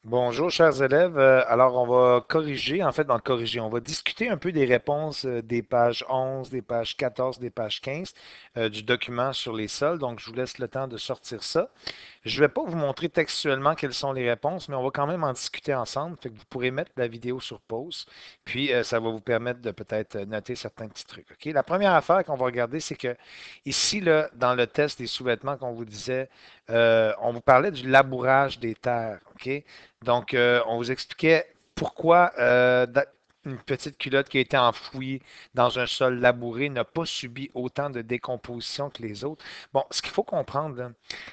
Bonjour, chers élèves. Alors, on va corriger, en fait, dans le corriger, on va discuter un peu des réponses des pages 11, des pages 14, des pages 15 du document sur les sols. Donc, je vous laisse le temps de sortir ça. Je ne vais pas vous montrer textuellement quelles sont les réponses, mais on va quand même en discuter ensemble. Fait que vous pourrez mettre la vidéo sur pause, puis ça va vous permettre de peut-être noter certains petits trucs. OK? La première affaire qu'on va regarder, c'est que ici, là, dans le test des sous-vêtements qu'on vous disait, on vous parlait du labourage des terres. OK? Donc, on vous expliquait pourquoi une petite culotte qui a été enfouie dans un sol labouré n'a pas subi autant de décomposition que les autres. Bon, ce qu'il faut comprendre, là,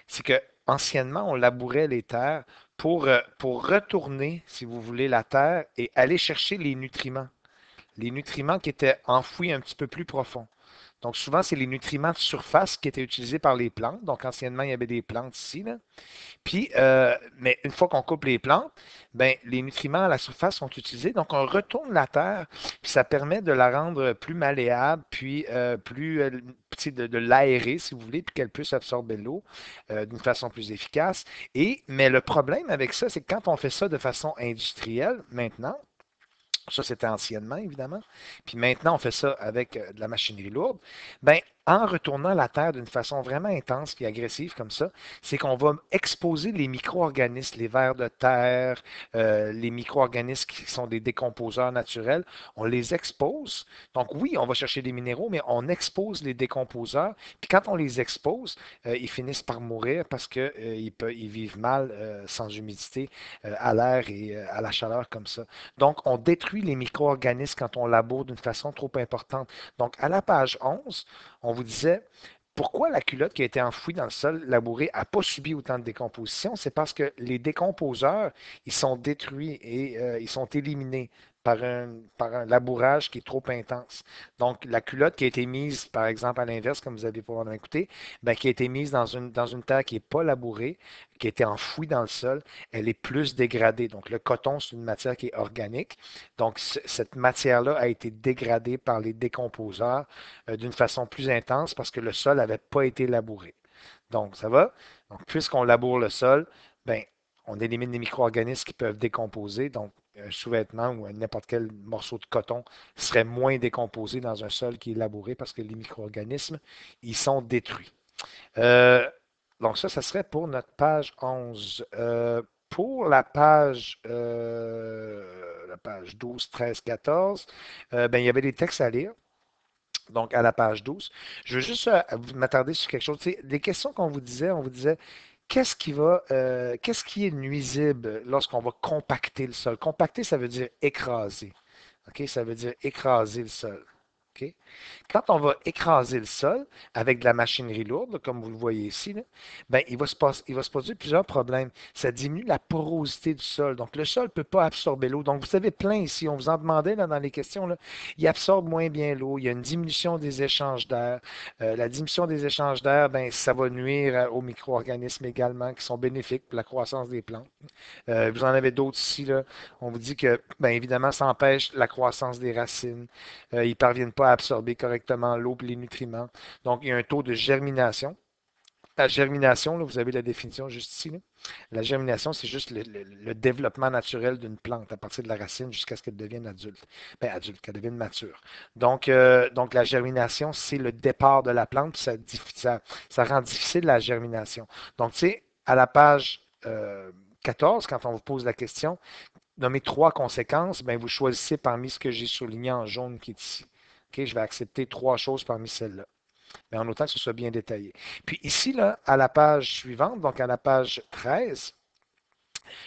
c'est que anciennement, on labourait les terres pour retourner, si vous voulez, la terre et aller chercher les nutriments qui étaient enfouis un petit peu plus profond. Donc, souvent, c'est les nutriments de surface qui étaient utilisés par les plantes. Donc, anciennement, il y avait des plantes ici, là. Puis, mais une fois qu'on coupe les plantes, ben, les nutriments à la surface sont utilisés. Donc, on retourne la terre, puis ça permet de la rendre plus malléable, puis plus, de l'aérer, si vous voulez, puis qu'elle puisse absorber l'eau d'une façon plus efficace. Mais le problème avec ça, c'est que quand on fait ça de façon industrielle, maintenant, ça, c'était anciennement, évidemment. Puis maintenant, on fait ça avec de la machinerie lourde. Ben, en retournant la terre d'une façon vraiment intense et agressive comme ça, c'est qu'on va exposer les micro-organismes, les vers de terre, les micro-organismes qui sont des décomposeurs naturels. On les expose. Donc oui, on va chercher des minéraux, mais on expose les décomposeurs. Puis quand on les expose, ils finissent par mourir parce qu'ils ils vivent mal sans humidité, à l'air et à la chaleur comme ça. Donc, on détruit les micro-organismes quand on laboure d'une façon trop importante. Donc, à la page 11, on vous disait pourquoi la culotte qui a été enfouie dans le sol labouré n'a pas subi autant de décomposition? C'est parce que les décomposeurs, ils sont détruits et ils sont éliminés par un labourage qui est trop intense. Donc, la culotte qui a été mise, par exemple, à l'inverse, comme vous allez pouvoir l'écouter, ben, qui a été mise dans une terre qui n'est pas labourée, qui a été enfouie dans le sol, elle est plus dégradée. Donc, le coton, c'est une matière qui est organique. Donc, cette matière-là a été dégradée par les décomposeurs d'une façon plus intense parce que le sol n'avait pas été labouré. Donc, ça va? Donc, puisqu'on laboure le sol, ben, on élimine les micro-organismes qui peuvent décomposer. Donc, un sous-vêtement ou n'importe quel morceau de coton serait moins décomposé dans un sol qui est labouré parce que les micro-organismes, ils sont détruits. Euh, donc ça serait pour notre page 11. Pour la page 12, 13, 14, ben, il y avait des textes à lire. Donc, à la page 12, je veux juste m'attarder sur quelque chose. Tu sais, des questions qu'on vous disait, on vous disait, qu'est-ce qui est nuisible lorsqu'on va compacter le sol? Compacter, ça veut dire écraser. OK? Ça veut dire écraser le sol. OK? Quand on va écraser le sol avec de la machinerie lourde, là, comme vous le voyez ici, là, ben, il va se produire plusieurs problèmes. Ça diminue la porosité du sol. Donc, le sol ne peut pas absorber l'eau. Donc, vous avez plein ici. On vous en demandait là, dans les questions. Là, il absorbe moins bien l'eau. Il y a une diminution des échanges d'air. La diminution des échanges d'air, ben, ça va nuire aux micro-organismes également qui sont bénéfiques pour la croissance des plantes. Vous en avez d'autres ici, là. On vous dit que, bien évidemment, ça empêche la croissance des racines. Ils ne parviennent pas à absorber correctement l'eau et les nutriments. Donc, il y a un taux de germination. La germination, là, vous avez la définition juste ici, là. La germination, c'est juste le développement naturel d'une plante à partir de la racine jusqu'à ce qu'elle devienne adulte. Bien, adulte, qu'elle devienne mature. Donc, la germination, c'est le départ de la plante, puis ça rend difficile la germination. Donc, tu sais, à la page 14, quand on vous pose la question, nommez trois conséquences, ben, vous choisissez parmi ce que j'ai souligné en jaune qui est ici. OK, je vais accepter trois choses parmi celles-là, mais en autant que ce soit bien détaillé. Puis ici, là, à la page suivante, donc à la page 13,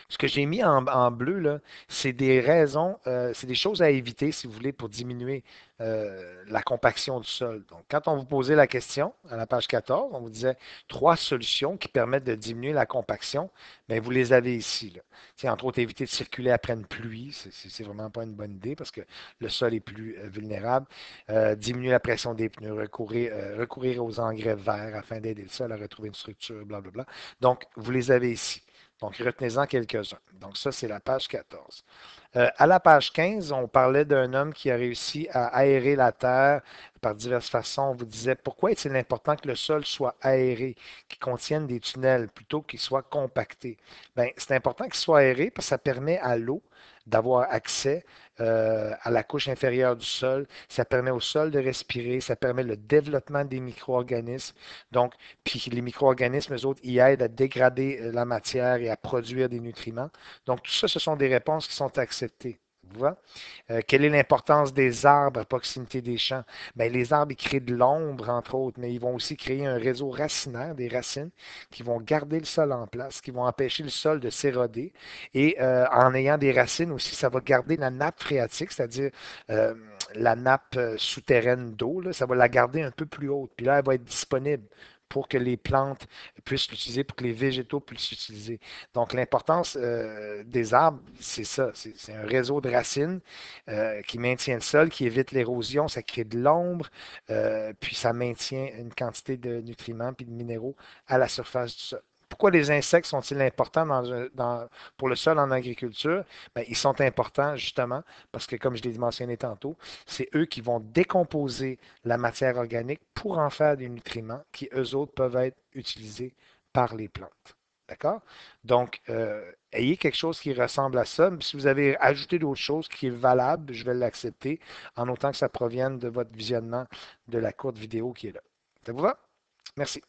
ce que j'ai mis en bleu, là, c'est des raisons, c'est des choses à éviter, si vous voulez, pour diminuer la compaction du sol. Donc, quand on vous posait la question, à la page 14, on vous disait trois solutions qui permettent de diminuer la compaction, bien, vous les avez ici, là. C'est entre autres éviter de circuler après une pluie, c'est vraiment pas une bonne idée parce que le sol est plus vulnérable. Diminuer la pression des pneus, recourir aux engrais verts afin d'aider le sol à retrouver une structure, blablabla. Donc, vous les avez ici. Donc, retenez-en quelques-uns. Donc, ça, c'est la page 14. À la page 15, on parlait d'un homme qui a réussi à aérer la terre par diverses façons. On vous disait pourquoi est-il important que le sol soit aéré, qu'il contienne des tunnels plutôt qu'il soit compacté. Bien, c'est important qu'il soit aéré parce que ça permet à l'eau d'avoir accès à la couche inférieure du sol. Ça permet au sol de respirer, ça permet le développement des micro-organismes. Donc, puis les micro-organismes, eux autres, ils aident à dégrader la matière et à produire des nutriments. Donc, tout ça, ce sont des réponses qui sont acceptées. Vous voyez? Quelle est l'importance des arbres à proximité des champs? Bien, les arbres, ils créent de l'ombre, entre autres, mais ils vont aussi créer un réseau racinaire, des racines, qui vont garder le sol en place, qui vont empêcher le sol de s'éroder. Et en ayant des racines aussi, ça va garder la nappe phréatique, c'est-à-dire euh, la nappe souterraine d'eau, là, ça va la garder un peu plus haute. Puis là, elle va être disponible pour que les plantes puissent l'utiliser, pour que les végétaux puissent l'utiliser. Donc, l'importance des arbres, c'est ça. C'est un réseau de racines qui maintient le sol, qui évite l'érosion, ça crée de l'ombre, puis ça maintient une quantité de nutriments puis de minéraux à la surface du sol. Pourquoi les insectes sont-ils importants pour le sol en agriculture? Bien, ils sont importants justement parce que, comme je l'ai mentionné tantôt, c'est eux qui vont décomposer la matière organique pour en faire des nutriments qui, eux autres, peuvent être utilisés par les plantes. D'accord? Donc, ayez quelque chose qui ressemble à ça. Si vous avez ajouté d'autres choses qui est valable, je vais l'accepter, en autant que ça provienne de votre visionnement de la courte vidéo qui est là. Ça vous va? Merci.